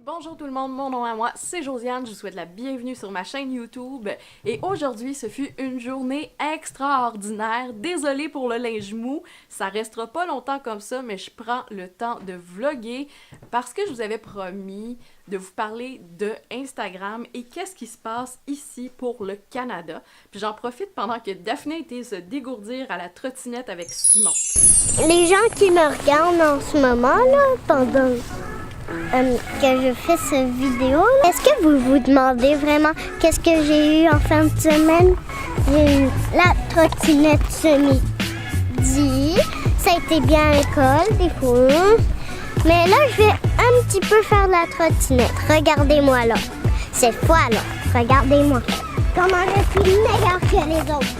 Bonjour tout le monde, mon nom à moi, c'est Josiane, je vous souhaite la bienvenue sur ma chaîne YouTube et aujourd'hui ce fut une journée extraordinaire, désolée pour le linge mou, ça restera pas longtemps comme ça mais je prends le temps de vlogger parce que je vous avais promis de vous parler de Instagram et qu'est-ce qui se passe ici pour le Canada. Puis j'en profite pendant que Daphné était se dégourdir à la trottinette avec Simon. Les gens qui me regardent en ce moment, là, pendant que je fais cette vidéo, est-ce que vous vous demandez vraiment qu'est-ce que j'ai eu en fin de semaine? J'ai eu la trottinette ce midi. Ça a été bien à l'école, des fois. Mais là, je vais un petit peu faire de la trottinette. Regardez-moi là. Cette fois là, regardez-moi. Comment je suis meilleure que les autres.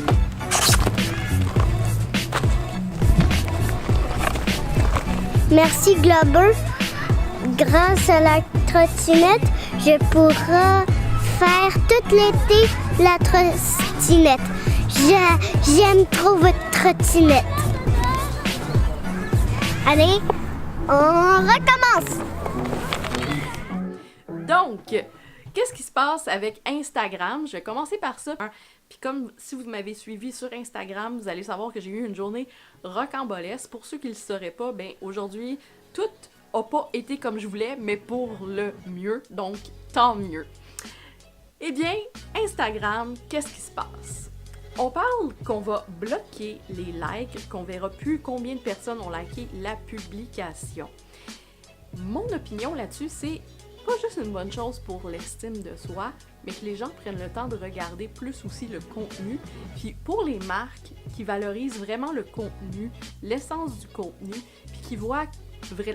Merci Glober. Grâce à la trottinette, je pourrai faire tout l'été la trottinette. J'aime trop votre trottinette. Allez, on recommence. Donc, qu'est-ce qui se passe avec Instagram? Je vais commencer par ça. Puis comme si vous m'avez suivi sur Instagram, vous allez savoir que j'ai eu une journée rocambolesque. Pour ceux qui ne le sauraient pas, ben aujourd'hui, tout n'a pas été comme je voulais, mais pour le mieux, donc tant mieux. Eh bien, Instagram, qu'est-ce qui se passe? On parle qu'on va bloquer les likes, qu'on verra plus combien de personnes ont liké la publication. Mon opinion là-dessus, c'est pas juste une bonne chose pour l'estime de soi, mais que les gens prennent le temps de regarder plus aussi le contenu. Puis pour les marques qui valorisent vraiment le contenu, l'essence du contenu, puis qui voient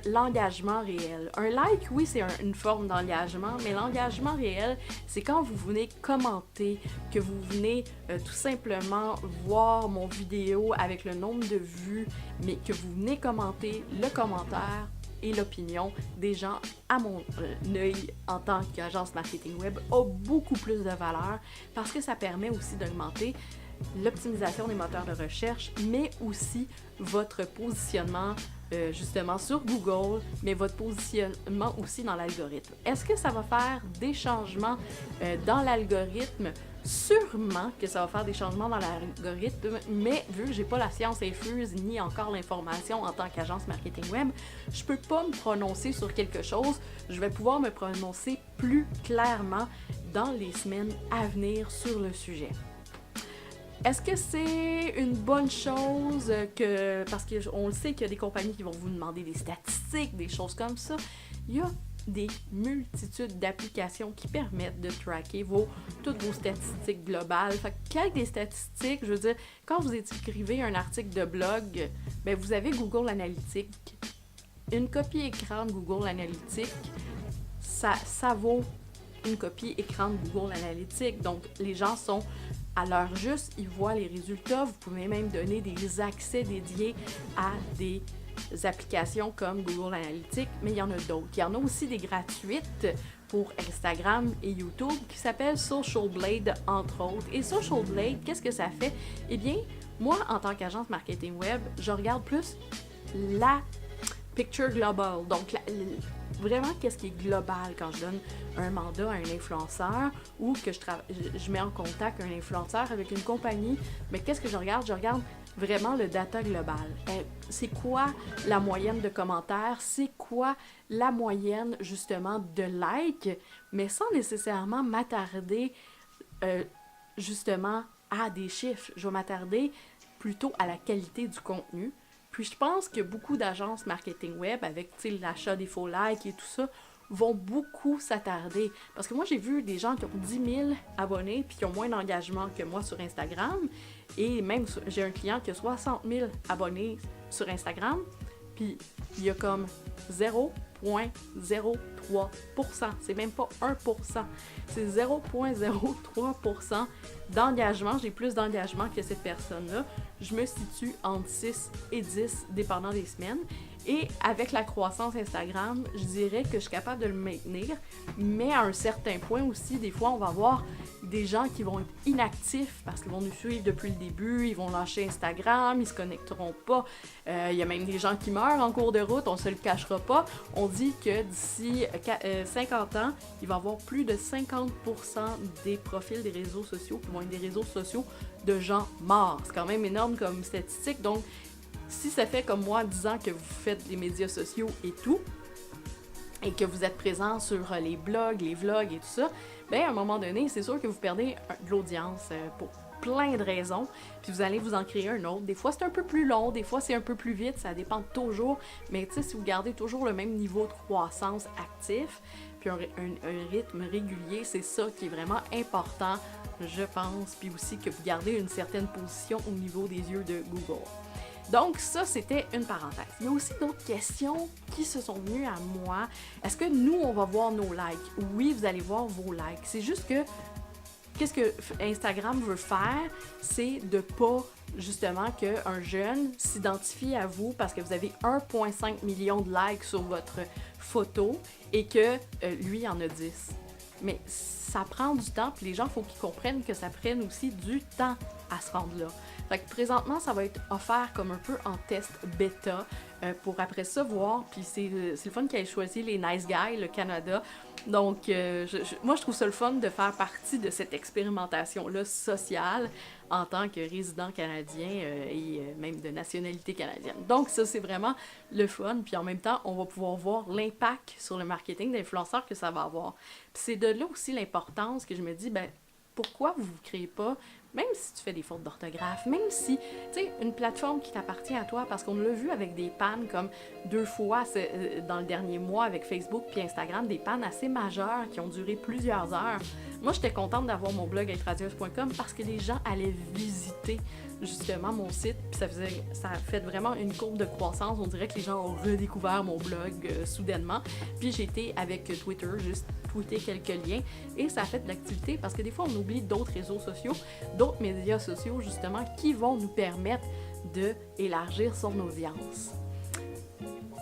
l'engagement réel. Un like, oui, c'est une forme d'engagement, mais l'engagement réel, c'est quand vous venez commenter, que vous venez tout simplement voir mon vidéo avec le nombre de vues, mais que vous venez commenter le commentaire et l'opinion des gens à mon œil en tant qu'agence marketing web a beaucoup plus de valeur parce que ça permet aussi d'augmenter l'optimisation des moteurs de recherche, mais aussi votre positionnement justement sur Google, mais votre positionnement aussi dans l'algorithme. Est-ce que ça va faire des changements dans l'algorithme? Sûrement que ça va faire des changements dans l'algorithme, mais vu que j'ai pas la science infuse ni encore l'information en tant qu'agence marketing web, je peux pas me prononcer sur quelque chose. Je vais pouvoir me prononcer plus clairement dans les semaines à venir sur le sujet. Est-ce que c'est une bonne chose que, parce qu'on le sait qu'il y a des compagnies qui vont vous demander des statistiques, des choses comme ça, il y a des multitudes d'applications qui permettent de tracker toutes vos statistiques globales. Fait qu'avec des statistiques, je veux dire, quand vous écrivez un article de blog, ben vous avez Google Analytics. Une copie écran de Google Analytics, ça vaut une copie écran de Google Analytics. Donc, les gens sont à l'heure juste, ils voient les résultats. Vous pouvez même donner des accès dédiés à des applications comme Google Analytics, mais il y en a d'autres. Il y en a aussi des gratuites pour Instagram et YouTube qui s'appellent Social Blade, entre autres. Et Social Blade, qu'est-ce que ça fait? Eh bien, moi, en tant qu'agence marketing web, je regarde plus la picture global. Donc, vraiment, qu'est-ce qui est global quand je donne un mandat à un influenceur ou que je mets en contact un influenceur avec une compagnie, mais qu'est-ce que je regarde? Je regarde vraiment le data global. C'est quoi la moyenne de commentaires? C'est quoi la moyenne, justement, de likes? Mais sans nécessairement m'attarder, justement, à des chiffres. Je vais m'attarder plutôt à la qualité du contenu. Puis je pense que beaucoup d'agences marketing web, avec l'achat des faux likes et tout ça, vont beaucoup s'attarder. Parce que moi, j'ai vu des gens qui ont 10 000 abonnés puis qui ont moins d'engagement que moi sur Instagram. Et même, j'ai un client qui a 60 000 abonnés sur Instagram, puis il y a comme 0,03%. C'est même pas 1%. C'est 0,03% d'engagement. J'ai plus d'engagement que cette personne-là. Je me situe entre 6 et 10, dépendant des semaines. Et avec la croissance Instagram, je dirais que je suis capable de le maintenir, mais à un certain point aussi, des fois, on va avoir des gens qui vont être inactifs parce qu'ils vont nous suivre depuis le début, ils vont lâcher Instagram, ils se connecteront pas. Il y a même des gens qui meurent en cours de route, on se le cachera pas. On dit que d'ici 50 ans, il va y avoir plus de 50% des profils des réseaux sociaux qui vont être des réseaux sociaux de gens morts. C'est quand même énorme comme statistique, donc si ça fait comme moi 10 ans que vous faites des médias sociaux et tout, et que vous êtes présent sur les blogs, les vlogs et tout ça, bien, à un moment donné, c'est sûr que vous perdez de l'audience pour plein de raisons, puis vous allez vous en créer un autre. Des fois, c'est un peu plus long, des fois, c'est un peu plus vite, ça dépend toujours, mais tu sais, si vous gardez toujours le même niveau de croissance actif, puis un rythme régulier, c'est ça qui est vraiment important, je pense, puis aussi que vous gardez une certaine position au niveau des yeux de Google. Donc ça, c'était une parenthèse. Il y a aussi d'autres questions qui se sont venues à moi. Est-ce que nous, on va voir nos likes? Oui, vous allez voir vos likes. C'est juste que, qu'est-ce que Instagram veut faire? C'est de pas, justement, qu'un jeune s'identifie à vous parce que vous avez 1,5 million de likes sur votre photo et que lui en a 10. Mais ça prend du temps, puis les gens, il faut qu'ils comprennent que ça prenne aussi du temps à se rendre là. Fait que présentement, ça va être offert comme un peu en test bêta pour après ça voir, puis c'est le fun qu'ils aient choisi les Nice Guys, le Canada. Donc, moi, je trouve ça le fun de faire partie de cette expérimentation-là sociale en tant que résident canadien et même de nationalité canadienne. Donc, ça, c'est vraiment le fun. Puis en même temps, on va pouvoir voir l'impact sur le marketing d'influenceurs que ça va avoir. Puis c'est de là aussi l'importance que je me dis, ben pourquoi vous ne créez pas, même si tu fais des fautes d'orthographe, même si, tu sais, une plateforme qui t'appartient à toi, parce qu'on l'a vu avec des pannes comme 2 fois dans le dernier mois avec Facebook puis Instagram, des pannes assez majeures qui ont duré plusieurs heures. Moi, j'étais contente d'avoir mon blog êtradieuse.com parce que les gens allaient visiter justement mon site, puis ça a fait vraiment une courbe de croissance. On dirait que les gens ont redécouvert mon blog soudainement. Puis j'ai été avec Twitter, juste tweeter quelques liens, et ça a fait de l'activité parce que des fois on oublie d'autres réseaux sociaux, d'autres médias sociaux justement qui vont nous permettre d'élargir son audience.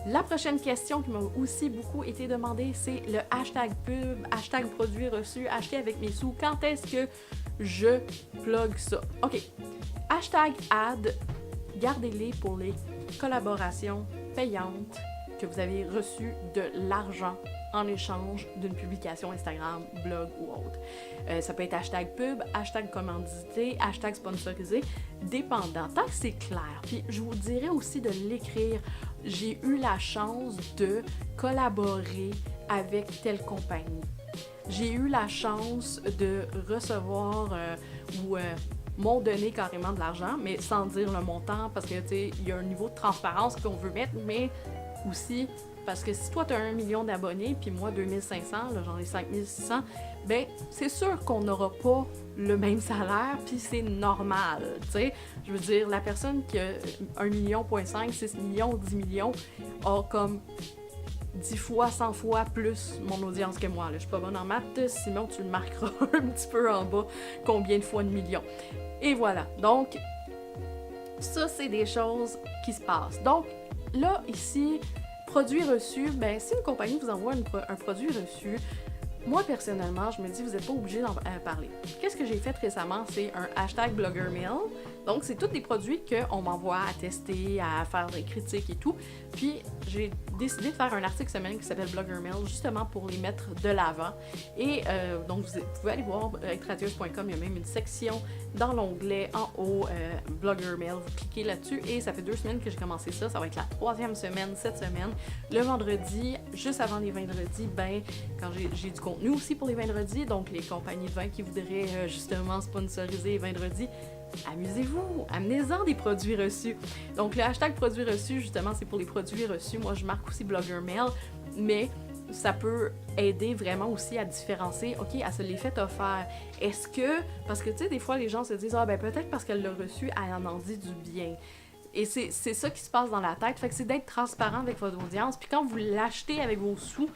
La prochaine question qui m'a aussi beaucoup été demandée, c'est le hashtag pub, hashtag produit reçu, acheter avec mes sous. Quand est-ce que je plug ça? OK. Hashtag ad, gardez-les pour les collaborations payantes que vous avez reçues de l'argent en échange d'une publication Instagram, blog ou autre. Ça peut être hashtag pub, hashtag commandité, hashtag sponsorisé, dépendant. Tant que c'est clair. Puis je vous dirais aussi de l'écrire. J'ai eu la chance de collaborer avec telle compagnie. J'ai eu la chance de recevoir m'ont donné carrément de l'argent, mais sans dire le montant, parce que tu sais, il y a un niveau de transparence qu'on veut mettre, mais aussi parce que si toi tu as 1 million d'abonnés, puis moi 2500, là j'en ai 5600, ben c'est sûr qu'on n'aura pas le même salaire, puis c'est normal, tu sais. Je veux dire, la personne qui a 1,5 million, 6 millions, 10 millions, a comme 10 fois, 100 fois plus mon audience que moi. Là. Je suis pas bonne en maths, sinon tu le marqueras un petit peu en bas, combien de fois de millions. Et voilà, donc ça c'est des choses qui se passent. Donc là, ici, produit reçu, ben si une compagnie vous envoie un produit reçu, moi personnellement, je me dis vous n'êtes pas obligé d'en parler. Qu'est-ce que j'ai fait récemment? C'est un hashtag BloggerMail. Donc c'est tous des produits qu'on m'envoie à tester, à faire des critiques et tout. Puis j'ai décidé de faire un article semaine qui s'appelle BloggerMail justement pour les mettre de l'avant. Et donc vous pouvez aller voir êtradieuse.com, il y a même une section dans l'onglet en haut BloggerMail. Vous cliquez là-dessus et ça fait 2 semaines que j'ai commencé ça. Ça va être la 3e semaine cette semaine. Le vendredi, juste avant les vendredis, ben quand j'ai du contenu aussi pour les vendredis, donc les compagnies de vin qui voudraient justement sponsoriser les vendredis, amusez-vous, amenez-en des produits reçus. Donc le hashtag produits reçus, justement, c'est pour les produits reçus. Moi, je marque aussi BloggerMail, mais ça peut aider vraiment aussi à différencier, OK, elle se l'est fait offert. Est-ce que, parce que tu sais, des fois, les gens se disent, ah ben peut-être parce qu'elle l'a reçu, elle en dit du bien. Et c'est ça qui se passe dans la tête. Fait que c'est d'être transparent avec votre audience. Puis quand vous l'achetez avec vos sous,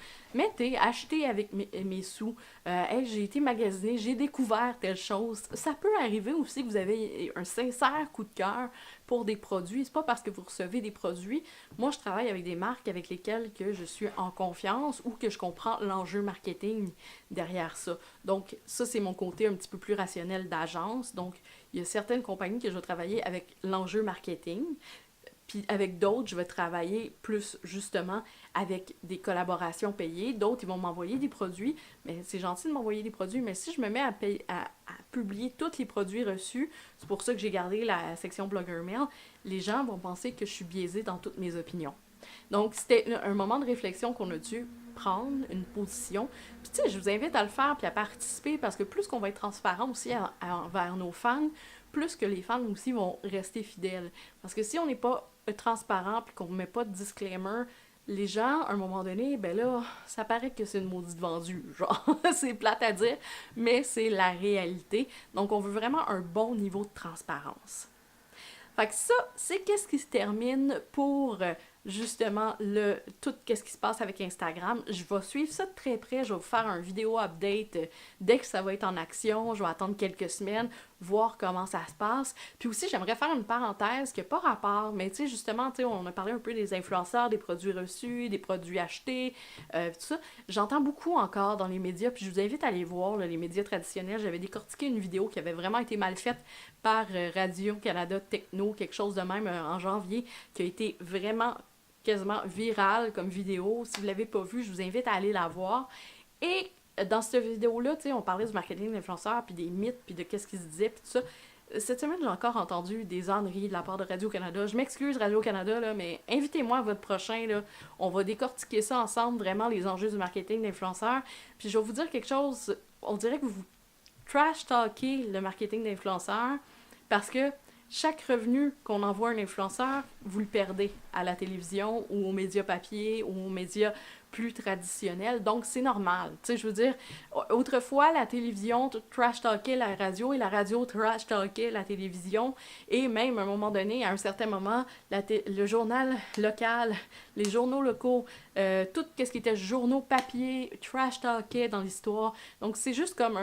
achetez avec mes sous. Hey, j'ai été magasiner, j'ai découvert telle chose. Ça peut arriver aussi que vous avez un sincère coup de cœur pour des produits. C'est pas parce que vous recevez des produits. Moi, je travaille avec des marques avec lesquelles que je suis en confiance ou que je comprends l'enjeu marketing derrière ça. Donc, ça, c'est mon côté un petit peu plus rationnel d'agence. Donc, il y a certaines compagnies que je vais travailler avec l'enjeu marketing. Puis avec d'autres, je vais travailler plus justement avec des collaborations payées. D'autres, ils vont m'envoyer des produits. Mais c'est gentil de m'envoyer des produits, mais si je me mets à publier tous les produits reçus, c'est pour ça que j'ai gardé la section Blogger Mail, les gens vont penser que je suis biaisée dans toutes mes opinions. Donc, c'était un moment de réflexion qu'on a dû prendre, une position. Puis tu sais, je vous invite à le faire puis à participer parce que plus qu'on va être transparent aussi envers nos fans, plus que les fans aussi vont rester fidèles. Parce que si on n'est pas transparent puis qu'on ne met pas de disclaimer, les gens, à un moment donné, ben là, ça paraît que c'est une maudite vendue, genre, c'est plate à dire, mais c'est la réalité. Donc, on veut vraiment un bon niveau de transparence. Fait que ça, c'est qu'est-ce qui se termine pour justement tout qu'est-ce qui se passe avec Instagram. Je vais suivre ça de très près, je vais vous faire un vidéo update dès que ça va être en action, je vais attendre quelques semaines, voir comment ça se passe. Puis aussi, j'aimerais faire une parenthèse qui n'a pas rapport, mais tu sais, justement, on a parlé un peu des influenceurs, des produits reçus, des produits achetés, tout ça. J'entends beaucoup encore dans les médias, puis je vous invite à aller voir les médias traditionnels. J'avais décortiqué une vidéo qui avait vraiment été mal faite par Radio-Canada Techno, quelque chose de même en janvier, qui a été vraiment quasiment virale comme vidéo. Si vous ne l'avez pas vue, je vous invite à aller la voir. Et dans cette vidéo-là, tu sais, on parlait du marketing d'influenceurs, puis des mythes, puis de qu'est-ce qui se disait, puis tout ça. Cette semaine, j'ai encore entendu des âneries de la part de Radio-Canada. Je m'excuse, Radio-Canada, là, mais invitez-moi à votre prochain, là. On va décortiquer ça ensemble, vraiment, les enjeux du marketing d'influenceurs. Puis je vais vous dire quelque chose, on dirait que vous trash-talkez le marketing d'influenceurs, parce que chaque revenu qu'on envoie à un influenceur, vous le perdez à la télévision ou aux médias papier ou aux médias plus traditionnels. Donc, c'est normal. Tu sais, je veux dire, autrefois, la télévision trash-talkait la radio et la radio trash-talkait la télévision. Et même, à un moment donné, à un certain moment, le journal local, les journaux locaux, tout ce qui était journaux papier, trash-talkait dans l'histoire. Donc, c'est juste comme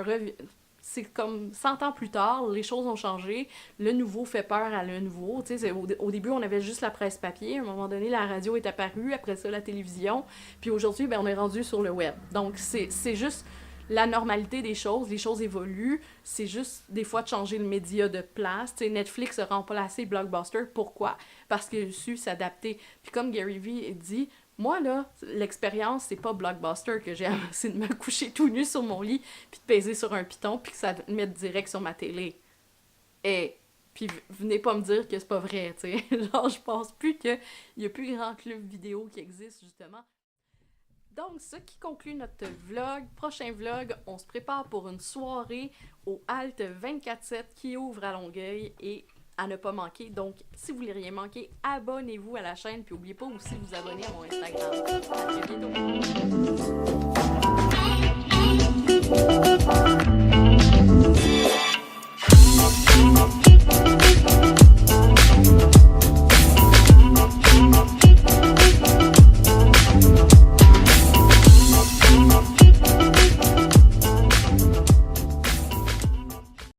c'est comme 100 ans plus tard, les choses ont changé, le nouveau fait peur à le nouveau. Tu sais, au début, on avait juste la presse papier, à un moment donné, la radio est apparue, après ça, la télévision, puis aujourd'hui, ben, on est rendu sur le web. Donc, c'est juste la normalité des choses, les choses évoluent, c'est juste des fois de changer le média de place. Tu sais, Netflix a remplacé Blockbuster, pourquoi? Parce qu'il a su s'adapter. Puis comme Gary Vee dit, moi, là, l'expérience, c'est pas Blockbuster que j'aime, c'est de me coucher tout nu sur mon lit, puis de peser sur un piton, puis que ça me mette direct sur ma télé. Et puis venez pas me dire que c'est pas vrai, tu sais. Genre, je pense plus qu'il y a plus grand club vidéo qui existe, justement. Donc, ce qui conclut notre vlog. Prochain vlog, on se prépare pour une soirée au Halt 24/7 qui ouvre à Longueuil et à ne pas manquer. Donc, si vous voulez rien manquer, abonnez-vous à la chaîne. Puis, n'oubliez pas aussi de vous abonner à mon Instagram. À très bientôt!